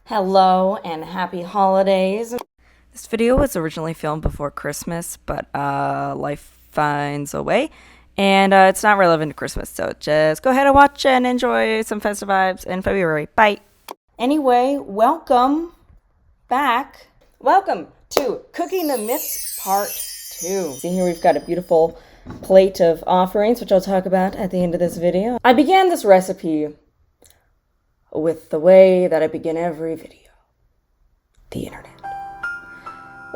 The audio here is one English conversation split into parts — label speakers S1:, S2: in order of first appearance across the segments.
S1: Hello and happy holidays. This video was originally filmed before Christmas, but life finds a way, and it's not relevant to Christmas, so just go ahead and watch and enjoy some festive vibes in February. Bye. Anyway, welcome back. Welcome to Cooking the Myths Part 2. See here we've got a beautiful plate of offerings, which I'll talk about at the end of this video. I began this recipe with the way that I begin every video, the internet.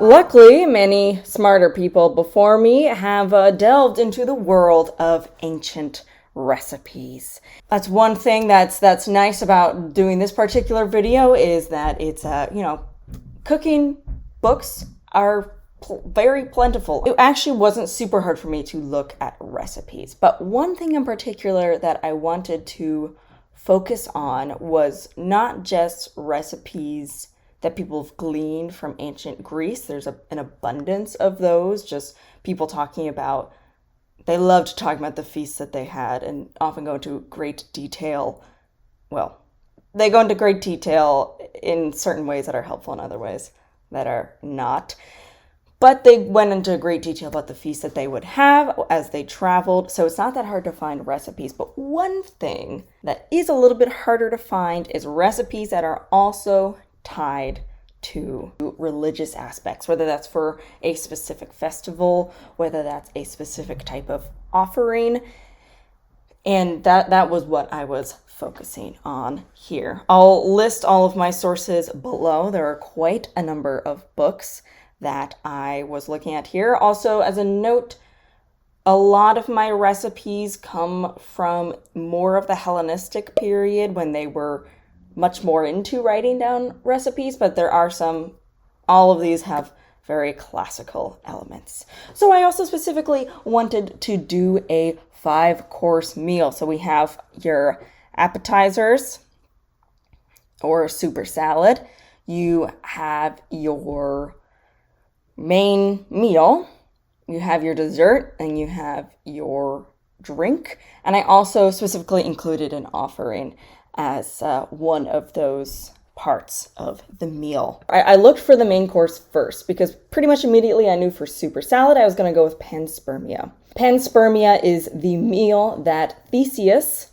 S1: Luckily, many smarter people before me have delved into the world of ancient recipes. That's one thing that's nice about doing this particular video is that it's, cooking books are very plentiful. It actually wasn't super hard for me to look at recipes, but one thing in particular that I wanted to focus on was not just recipes that people have gleaned from ancient Greece. There's an abundance of those, just people talking about, they love to talk about the feasts that they had and often go into great detail. Well, they go into great detail in certain ways that are helpful and other ways that are not. But they went into great detail about the feasts that they would have as they traveled. So it's not that hard to find recipes. But one thing that is a little bit harder to find is recipes that are also tied to religious aspects, whether that's for a specific festival, whether that's a specific type of offering. And that was what I was focusing on here. I'll list all of my sources below. There are quite a number of books that I was looking at here. Also, as a note, a lot of my recipes come from more of the Hellenistic period when they were much more into writing down recipes, but there are some, all of these have very classical elements. So I also specifically wanted to do a 5-course meal. So we have your appetizers or super salad. You have your main meal, you have your dessert, and you have your drink. And I also specifically included an offering as one of those parts of the meal. I looked for the main course first because pretty much immediately I knew for super salad I was going to go with panspermia. Panspermia is the meal that Theseus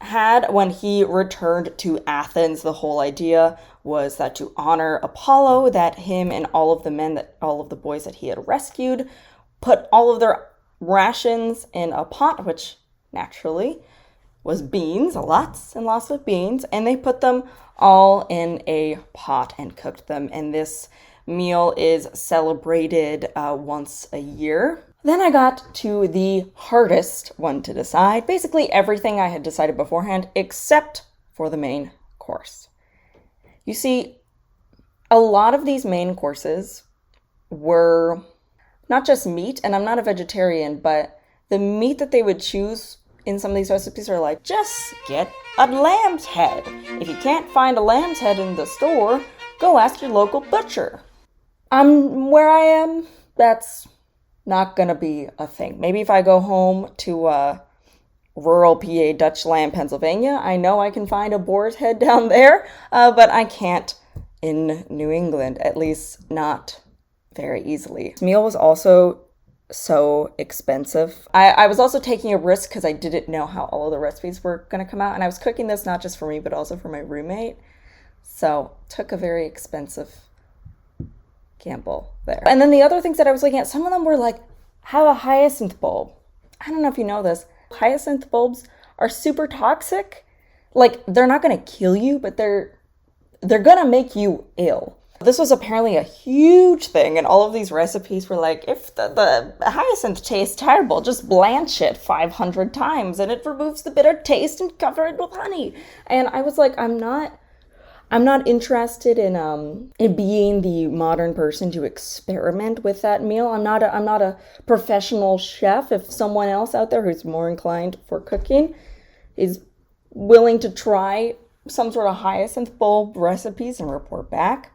S1: had when he returned to Athens. The whole idea was that to honor Apollo, that him and all of the boys that he had rescued, put all of their rations in a pot, which naturally was beans, lots and lots of beans, and they put them all in a pot and cooked them. And this meal is celebrated once a year. Then I got to the hardest one to decide. Basically everything I had decided beforehand except for the main course. You see, a lot of these main courses were not just meat, and I'm not a vegetarian, but the meat that they would choose in some of these recipes are like, just get a lamb's head. If you can't find a lamb's head in the store, go ask your local butcher. Where I am, that's not gonna be a thing. Maybe if I go home to rural PA, Dutchland, Pennsylvania, I know I can find a boar's head down there, but I can't in New England, at least not very easily. This meal was also so expensive. I was also taking a risk because I didn't know how all of the recipes were going to come out, and I was cooking this not just for me, but also for my roommate. So took a very expensive gamble there. And then the other things that I was looking at, some of them were like, have a hyacinth bulb. I don't know if you know this. Hyacinth bulbs are super toxic. Like, they're not going to kill you, but they're going to make you ill. This was apparently a huge thing, and all of these recipes were like, if the hyacinth tastes terrible, just blanch it 500 times, and it removes the bitter taste and cover it with honey. And I was like, I'm not interested in being the modern person to experiment with that meal. I'm not a professional chef. If someone else out there who's more inclined for cooking is willing to try some sort of hyacinth bulb recipes and report back,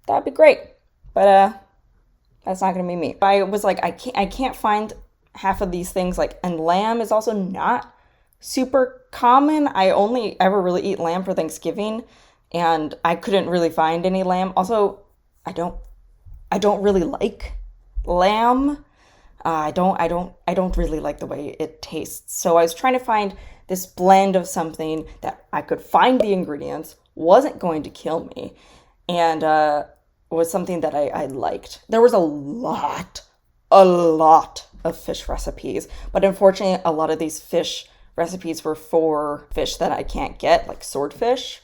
S1: that'd be great. But that's not gonna be me. I was like, I can't find half of these things. Like, and lamb is also not super common. I only ever really eat lamb for Thanksgiving. and I couldn't really find any lamb. Also, I don't really like lamb. I don't really like the way it tastes. So I was trying to find this blend of something that I could find the ingredients, wasn't going to kill me, and was something that I liked. There was a lot of fish recipes, but unfortunately, a lot of these fish recipes were for fish that I can't get, like swordfish,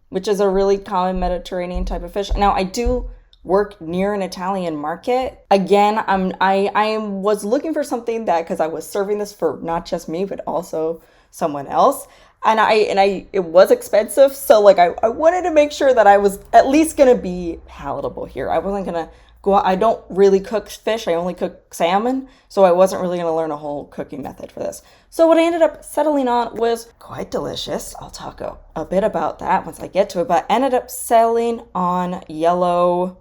S1: which is a really common Mediterranean type of fish. Now, I do work near an Italian market. Again, I was looking for something that, because I was serving this for not just me, but also someone else. And it was expensive. So like, I wanted to make sure that I was at least going to be palatable here. I wasn't going to go out. I don't really cook fish. I only cook salmon. So I wasn't really going to learn a whole cooking method for this. So what I ended up settling on was quite delicious. I'll talk a bit about that once I get to it, but I ended up settling on yellow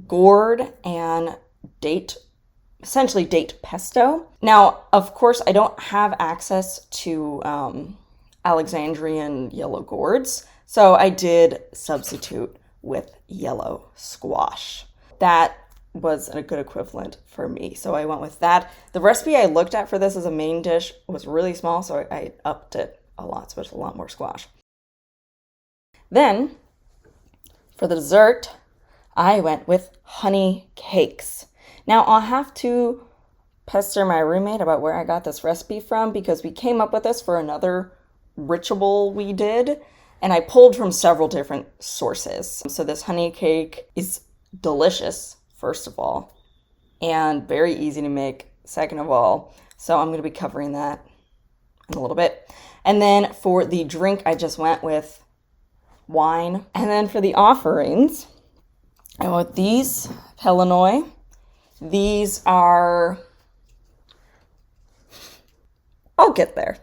S1: gourd and essentially date pesto. Now, of course, I don't have access to Alexandrian yellow gourds, so I did substitute with yellow squash. That was a good equivalent for me, so I went with that. The recipe I looked at for this as a main dish was really small, so I upped it a lot, so it's a lot more squash. Then, for the dessert, I went with honey cakes. Now, I'll have to pester my roommate about where I got this recipe from, because we came up with this for another ritual we did, and I pulled from several different sources. So this honey cake is delicious, first of all, and very easy to make, second of all. So I'm going to be covering that in a little bit. And then for the drink, I just went with wine. And then for the offerings, I went with these Illinois. These are, I'll get there.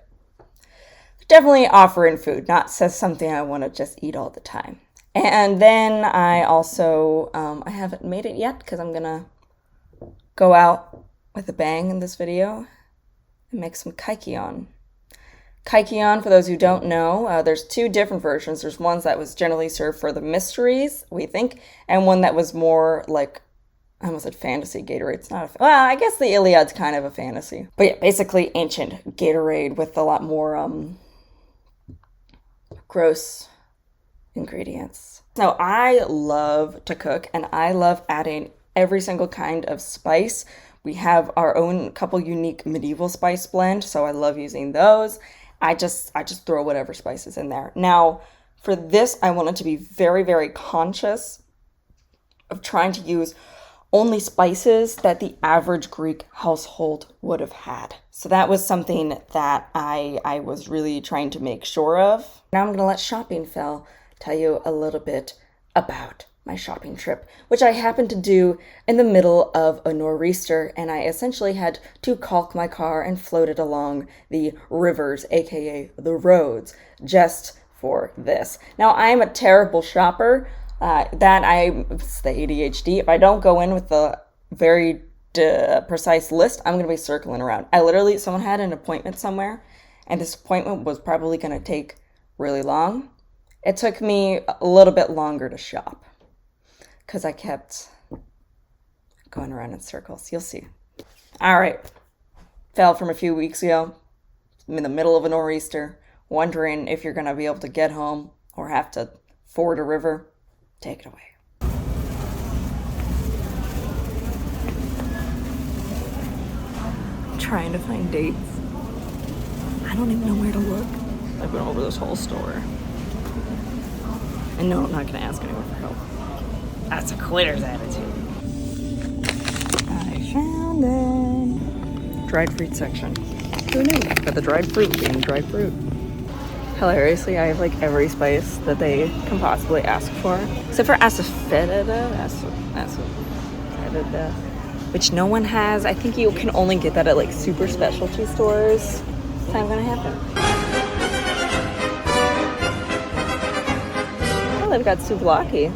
S1: Definitely offering food, not something I want to just eat all the time. And then I also, I haven't made it yet because I'm going to go out with a bang in this video and make some kaikion. Kaikion, for those who don't know, there's two different versions. There's ones that was generally served for the mysteries, we think, and one that was more like, I almost said fantasy Gatorade. It's not a, well, I guess the Iliad's kind of a fantasy. But yeah, basically ancient Gatorade with a lot more gross ingredients. Now, I love to cook, and I love adding every single kind of spice. We have our own couple unique medieval spice blend, so I love using those. I just throw whatever spices in there. Now, for this, I wanted to be very, very conscious of trying to use only spices that the average Greek household would have had. So that was something that I was really trying to make sure of. Now I'm going to let Shopping Phil tell you a little bit about my shopping trip, which I happened to do in the middle of a nor'easter, and I essentially had to caulk my car and float it along the rivers, aka the roads, just for this. Now, I'm a terrible shopper. It's the ADHD. If I don't go in with the very precise list, I'm going to be circling around. Someone had an appointment somewhere, and this appointment was probably going to take really long. It took me a little bit longer to shop because I kept going around in circles. You'll see. All right. Fell from a few weeks ago. I'm in the middle of a nor'easter, wondering if you're going to be able to get home or have to ford a river. Take it away. Trying to find dates. I don't even know where to look. I've been over this whole store. And no, I'm not going to ask anyone for help. That's a quitter's attitude. I found it. Dried fruit section. Who knew? But the dried fruit being dried fruit. Hilariously, I have like every spice that they can possibly ask for. Except for asafoetida, which no one has. I think you can only get that at like super specialty stores. It's not gonna happen. Oh, they've got souvlaki.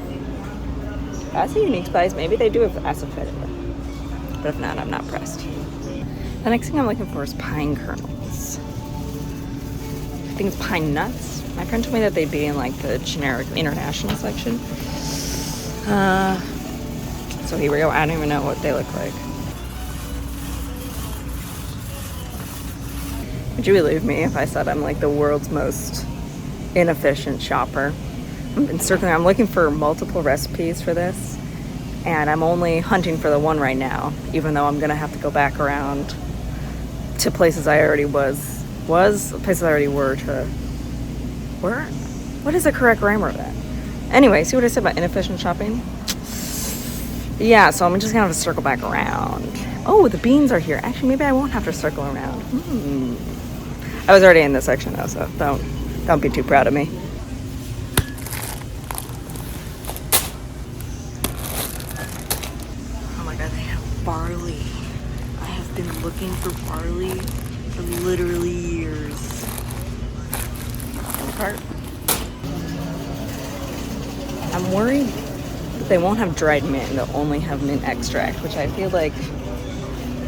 S1: That's a unique spice. Maybe they do have asafoetida. But if not, I'm not pressed. The next thing I'm looking for is pine kernels. I think it's pine nuts. My friend told me that they'd be in like the generic international section. So here we go. I don't even know what they look like. Would you believe me if I said I'm like the world's most inefficient shopper? I've been circling. I'm looking for multiple recipes for this, and I'm only hunting for the one right now, even though I'm gonna have to go back around to places I already places I already were to. Where? What is the correct grammar of that? Anyway, see what I said about inefficient shopping? Yeah, so I'm just gonna have to circle back around. Oh, the beans are here. Actually, maybe I won't have to circle around. I was already in this section though, so don't be too proud of me. Oh my god, they have barley. I have been looking for barley for literally years. I'm worried that they won't have dried mint. They'll only have mint extract, which I feel like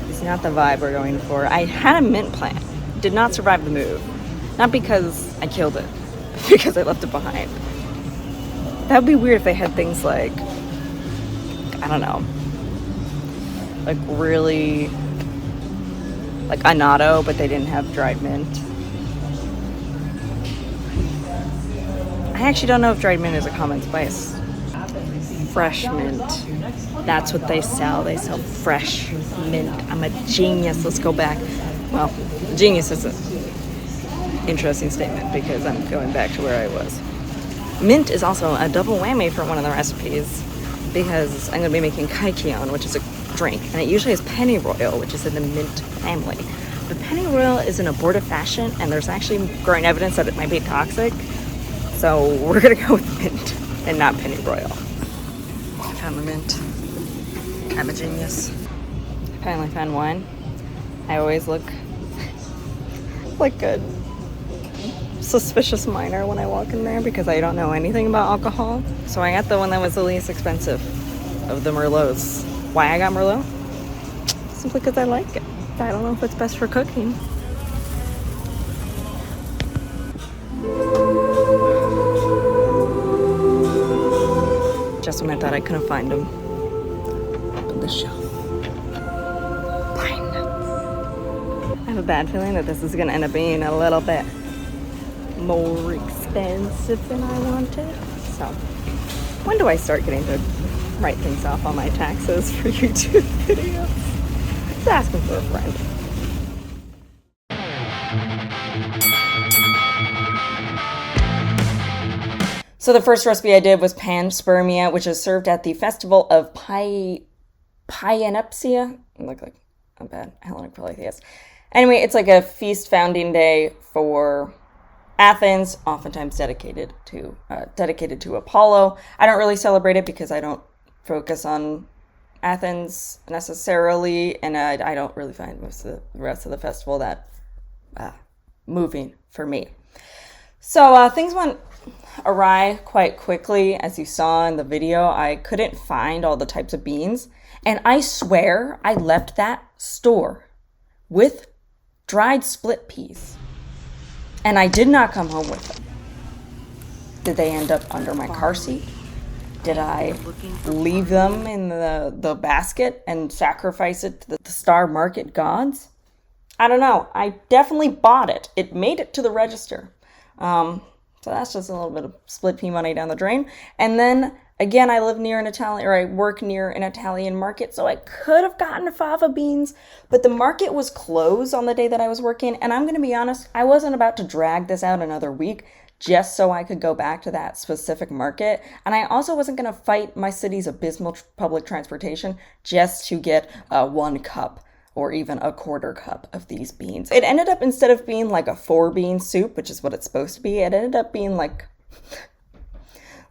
S1: is not the vibe we're going for. I had a mint plant. Did not survive the move. Not because I killed it, but because I left it behind. That would be weird if they had things like, I don't know, like really, like annatto, but they didn't have dried mint. I actually don't know if dried mint is a common spice. Fresh mint. That's what they sell. They sell fresh mint. I'm a genius. Let's go back. Well, genius is an interesting statement because I'm going back to where I was. Mint is also a double whammy for one of the recipes because I'm going to be making kaikion, which is a drink, and it usually has pennyroyal, which is in the mint family. But pennyroyal is an abortive fashion, and there's actually growing evidence that it might be toxic. So we're gonna go with mint and not pennyroyal. I found the mint. I'm a genius. I finally found wine. I always look like a suspicious minor when I walk in there because I don't know anything about alcohol. So I got the one that was the least expensive of the Merlots. Why I got Merlot? Simply because I like it. I don't know if it's best for cooking. Just when I thought I couldn't find them. Open the shelf. Pine nuts. I have a bad feeling that this is going to end up being a little bit more expensive than I wanted. So, when do I start getting to write things off on my taxes for YouTube videos? Just asking for a friend. So the first recipe I did was panspermia, which is served at the festival of Pyanepsia. Look like I'm bad. Hellenic polytheist. Anyway, it's like a feast founding day for Athens, oftentimes dedicated to Apollo. I don't really celebrate it because I don't focus on Athens necessarily, and I don't really find most of the rest of the festival that moving for me. So things went awry quite quickly. As you saw in the video, I couldn't find all the types of beans, and I swear I left that store with dried split peas, and I did not come home with them. Did they end up under my car seat? Did I leave them in the basket and sacrifice it to the star market gods? I don't know. I definitely bought it. It made it to the register. So that's just a little bit of split pea money down the drain. And then again, I work near an Italian market, so I could have gotten fava beans, but the market was closed on the day that I was working. And I'm going to be honest, I wasn't about to drag this out another week just so I could go back to that specific market. And I also wasn't going to fight my city's abysmal public transportation just to get 1 cup or even a quarter cup of these beans. It ended up, instead of being like a 4-bean soup, which is what it's supposed to be, it ended up being like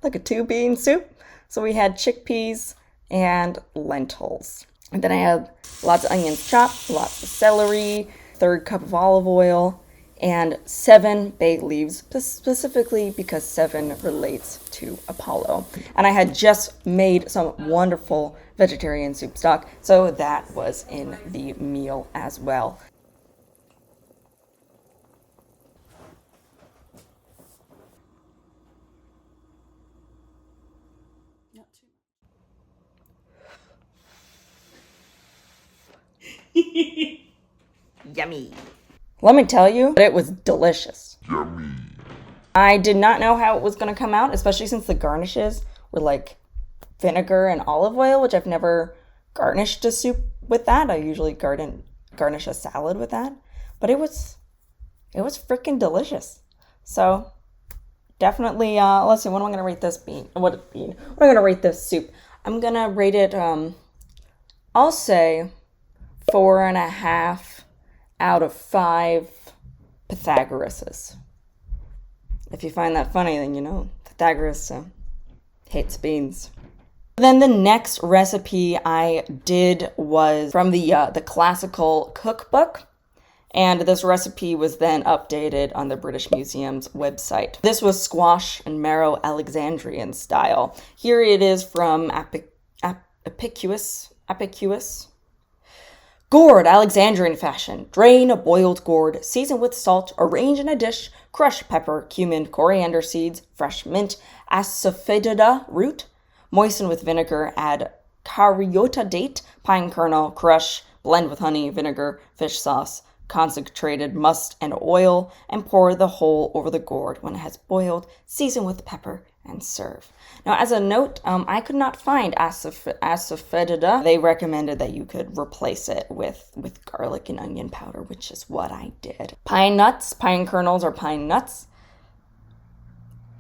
S1: a 2-bean soup. So we had chickpeas and lentils. And then I had lots of onions chopped, lots of celery, 1/3 cup of olive oil, and 7 bay leaves, specifically because 7 relates to Apollo. And I had just made some wonderful vegetarian soup stock, so that was in the meal as well.
S2: Not too much.
S1: Yummy. Let me tell you, it was delicious. Yummy. I did not know how it was going to come out, especially since the garnishes were like vinegar and olive oil, which I've never garnished a soup with that. I usually garnish a salad with that. But it was freaking delicious. So definitely, let's see, what am I going to rate this bean? What am I going to rate this soup? I'm going to rate it, I'll say 4.5 out of 5 Pythagorases. If you find that funny, then you know Pythagoras hates beans. Then the next recipe I did was from the classical cookbook. And this recipe was then updated on the British Museum's website. This was squash and marrow Alexandrian style. Here it is from Epicurus. Gourd, Alexandrian fashion. Drain a boiled gourd, season with salt, arrange in a dish, crush pepper, cumin, coriander seeds, fresh mint, asafoetida root, moisten with vinegar, add caryota date, pine kernel, crush, blend with honey, vinegar, fish sauce, concentrated must and oil, and pour the whole over the gourd when it has boiled, season with pepper, and serve. Now, as a note, I could not find asafoetida. They recommended that you could replace it with garlic and onion powder, which is what I did. Pine nuts, pine kernels, or pine nuts.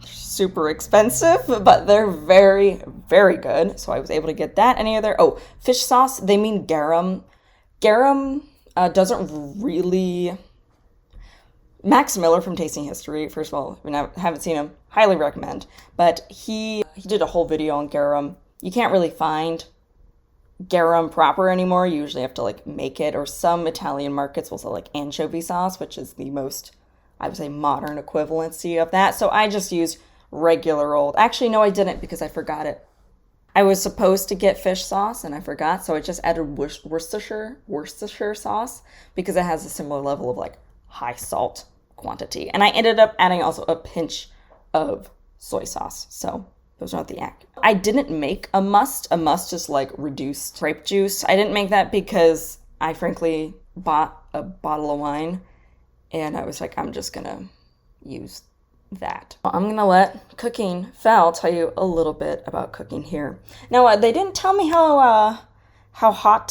S1: Super expensive, but they're very, very good. So I was able to get that. Any other? Oh, fish sauce. They mean garum. Garum doesn't really... Max Miller from Tasting History, first of all, if you haven't seen him, highly recommend. But he did a whole video on garum. You can't really find garum proper anymore. You usually have to like make it, or some Italian markets will sell like anchovy sauce, which is the most, I would say, modern equivalency of that. So I just used regular old. Actually, no, I didn't because I forgot it. I was supposed to get fish sauce and I forgot, so I just added Worcestershire sauce because it has a similar level of like high salt quantity. And I ended up adding also a pinch of soy sauce. So those are not the accurate. I didn't make a must. A must is like reduced grape juice. I didn't make that because I frankly bought a bottle of wine and I was like, I'm just gonna use that. I'm gonna let Cooking Fel tell you a little bit about cooking here. Now, they didn't tell me how hot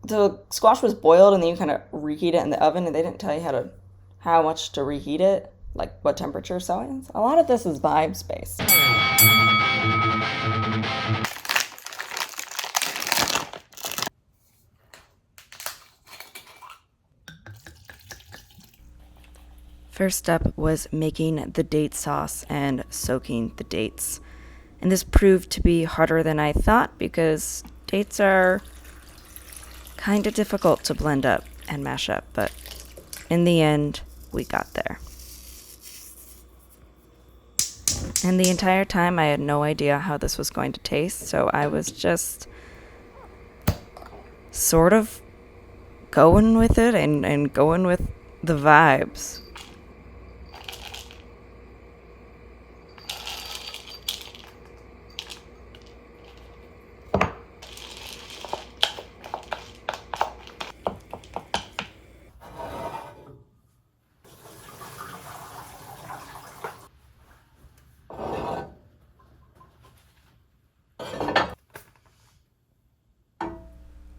S1: the squash was boiled and then you kind of reheat it in the oven, and they didn't tell you how much to reheat it, like what temperature. So a lot of this is vibes based. First up was making the date sauce and soaking the dates. And this proved to be harder than I thought because dates are kind of difficult to blend up and mash up, but in the end, we got there. And the entire time, I had no idea how this was going to taste, so I was just sort of going with it and going with the vibes.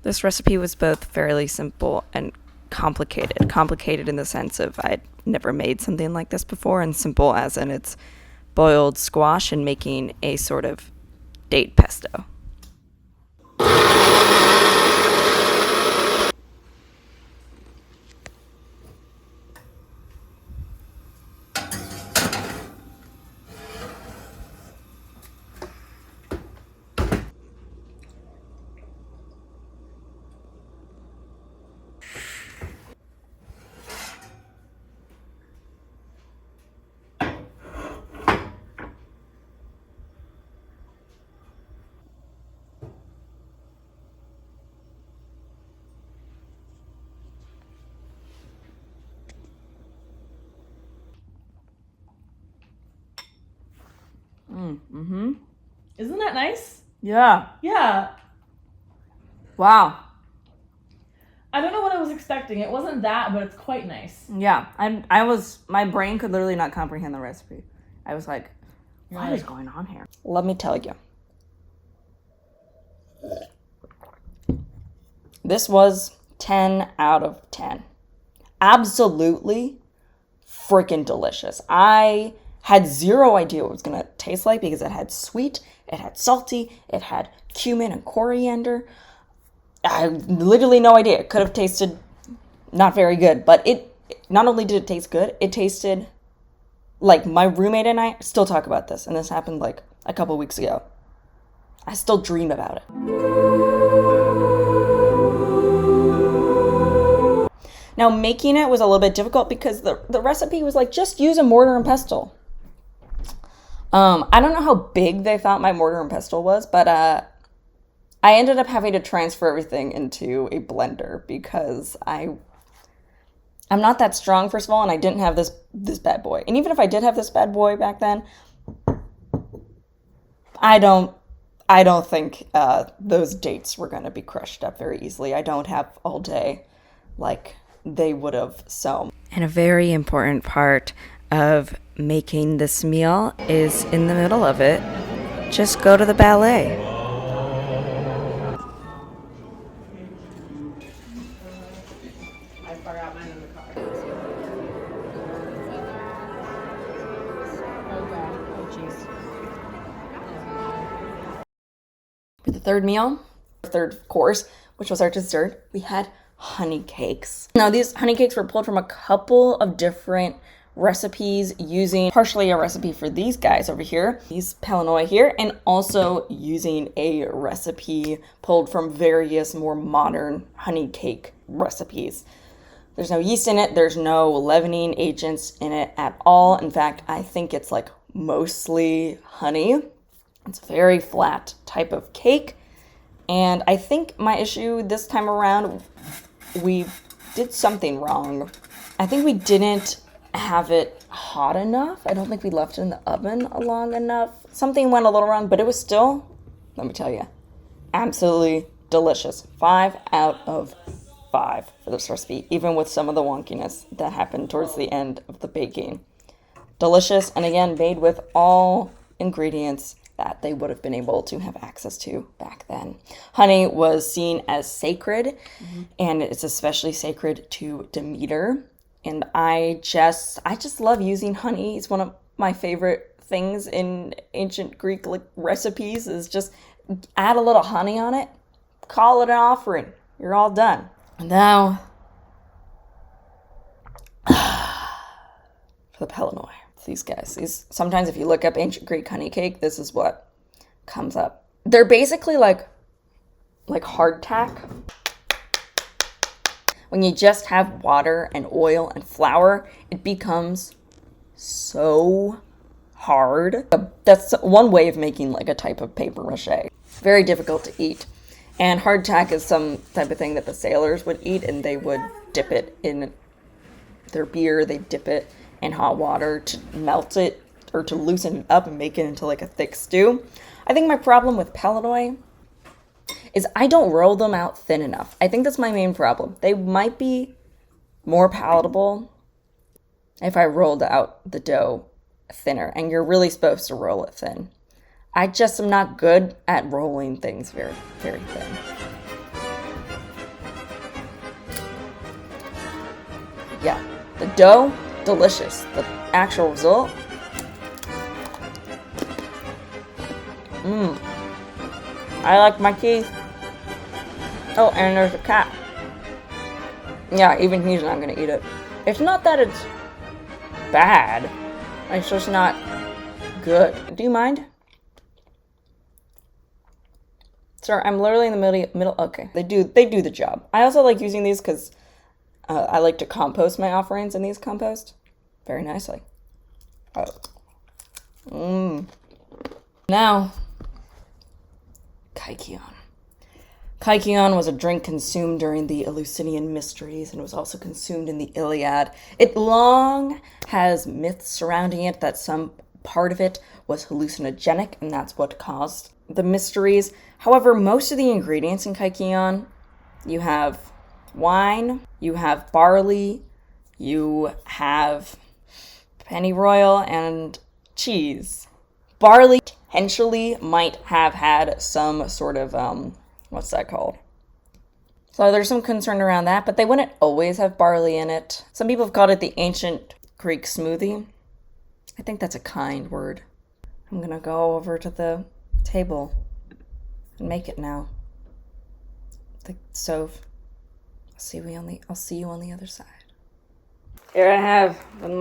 S1: This recipe was both fairly simple and complicated. Complicated in the sense of I'd never made something like this before, and simple as in it's boiled squash and making a sort of date pesto.
S2: Isn't that nice?
S1: Yeah.
S2: Yeah.
S1: Wow.
S2: I don't know what I was expecting. It wasn't that, but it's quite nice.
S1: Yeah. My brain could literally not comprehend the recipe. I was like, what is going on here? Let me tell you. This was 10 out of 10. Absolutely freaking delicious. I had zero idea what it was going to taste like because it had sweet, it had salty, it had cumin and coriander. I had literally no idea. It could have tasted not very good, but it not only did it taste good, it tasted like my roommate and I still talk about this, and this happened like a couple weeks ago. I still dream about it. Now, making it was a little bit difficult because the recipe was like, just use a mortar and pestle. I don't know how big they thought my mortar and pestle was, but I ended up having to transfer everything into a blender because I'm not that strong, first of all, and I didn't have this bad boy. And even if I did have this bad boy back then, I don't think those dates were going to be crushed up very easily. I don't have all day like they would have. So, and a very important part of making this meal is in the middle of it. Just go to the ballet.
S2: I forgot mine in the car. Oh jeez.
S1: For the third meal, third course, which was our dessert, we had honey cakes. Now, these honey cakes were pulled from a couple of different recipes using partially a recipe for these guys over here, these Panasonic here, and also using a recipe pulled from various more modern honey cake recipes. There's no yeast in it. There's no leavening agents in it at all. In fact, I think it's like mostly honey. It's a very flat type of cake. And I think my issue this time around, we did something wrong. I think we didn't have it hot enough. I don't think we left it in the oven long enough. Something went a little wrong, but it was still, let me tell you, absolutely delicious. 5 out of 5 for this recipe, even with some of the wonkiness that happened towards the end of the baking. Delicious, and again, made with all ingredients that they would have been able to have access to back then. Honey was seen as sacred, and it's especially sacred to Demeter. And I just love using honey. It's one of my favorite things in ancient Greek recipes is just add a little honey on it, call it an offering. You're all done. And now, for the Panasonic. These guys. Sometimes if you look up ancient Greek honey cake, this is what comes up. They're basically like hardtack. When you just have water and oil and flour, it becomes so hard. That's one way of making like a type of paper mache. Very difficult to eat. And hardtack is some type of thing that the sailors would eat, and they would dip it in their beer. They dip it in hot water to melt it or to loosen it up and make it into like a thick stew. I think my problem with Panasonic is I don't roll them out thin enough. I think that's my main problem. They might be more palatable if I rolled out the dough thinner, and you're really supposed to roll it thin. I just am not good at rolling things very, very thin. Yeah, the dough, delicious. The actual result, I like my teeth. Oh, and there's a cat. Yeah, even he's not gonna eat it. It's not that it's bad. It's just not good. Do you mind? Sir, I'm literally in the middle. Okay, they do the job. I also like using these because I like to compost my offerings, and these compost very nicely. Now, Kaikion. Kaikion was a drink consumed during the Eleusinian Mysteries, and was also consumed in the Iliad. It long has myths surrounding it that some part of it was hallucinogenic, and that's what caused the mysteries. However, most of the ingredients in cookin, you have wine, you have barley, you have pennyroyal, and cheese. Barley potentially might have had some sort of, what's that called? So there's some concern around that, but they wouldn't always have barley in it. Some people have called it the ancient Greek smoothie. I think that's a kind word. I'm gonna go over to the table and make it now. The stove. I'll see you on the other side. Here I have with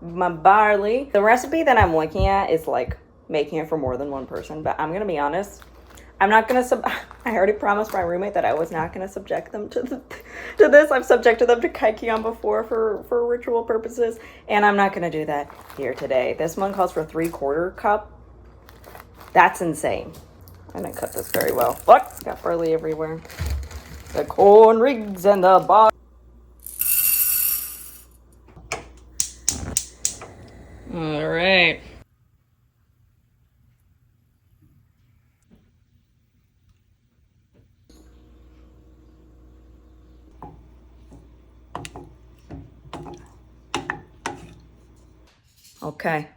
S1: my barley. The recipe that I'm looking at is like making it for more than one person, but I'm gonna be honest. I'm not gonna I already promised my roommate that I was not gonna subject them to this. I've subjected them to cookin before for ritual purposes, and I'm not gonna do that here today. This one calls for 3/4 cup. That's insane. I didn't cut this very well. Look, got barley everywhere. The corn rigs and the bar. All right. Okay,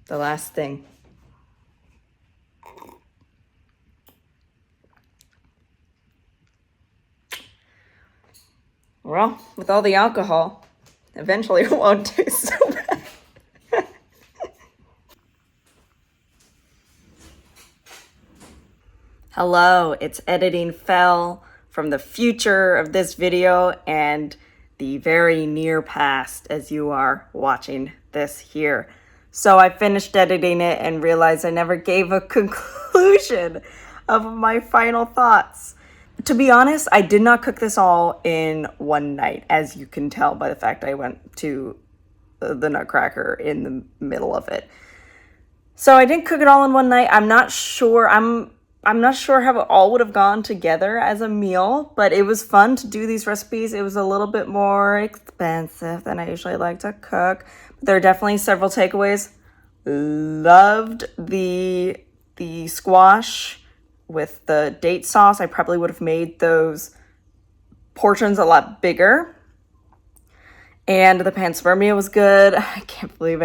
S1: the last thing. Well, with all the alcohol, eventually it won't taste so bad. Hello, it's Editing Fell from the future of this video and the very near past as you are watching this here. So I finished editing it and realized I never gave a conclusion of my final thoughts. To be honest, I did not cook this all in one night, as you can tell by the fact I went to the Nutcracker in the middle of it. So I didn't cook it all in one night. I'm not sure how it all would have gone together as a meal, but it was fun to do these recipes. It was a little bit more expensive than I usually like to cook. There are definitely several takeaways. Loved the squash with the date sauce. I probably would have made those portions a lot bigger. And the panspermia was good. I can't believe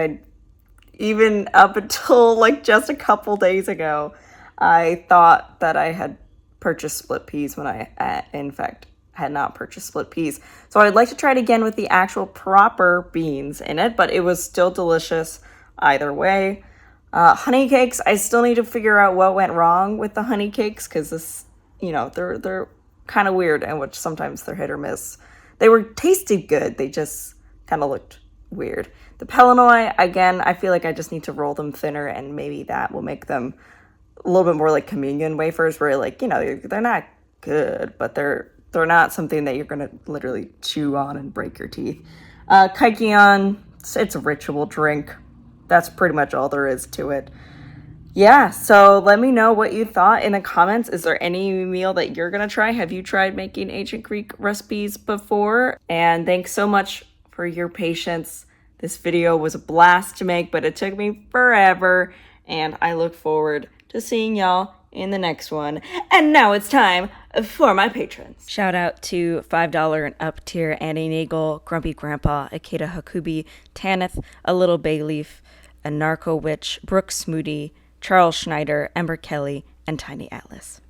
S1: even up until like just a couple days ago, I thought that I had purchased split peas when I, in fact, had not purchased split peas. So I'd like to try it again with the actual proper beans in it, but it was still delicious either way. Honey cakes, I still need to figure out what went wrong with the honey cakes because this, they're kind of weird and which sometimes they're hit or miss. They were tasted good. They just kind of looked weird. The Pelanoi, again, I feel like I just need to roll them thinner and maybe that will make them a little bit more like communion wafers where they're not good, but they're not something that you're going to literally chew on and break your teeth. Cookin, it's a ritual drink. That's pretty much all there is to it. Yeah, so let me know what you thought in the comments. Is there any meal that you're going to try? Have you tried making ancient Greek recipes before? And thanks so much for your patience. This video was a blast to make, but it took me forever. And I look forward to seeing y'all in the next one. And now it's time for my patrons. Shout out to $5 and up tier Annie Nagel, Grumpy Grandpa, Akeda Hakubi, Tanith, A Little Bay Leaf, A Narco Witch, Brooke Smoody, Charles Schneider, Ember Kelly, and Tiny Atlas.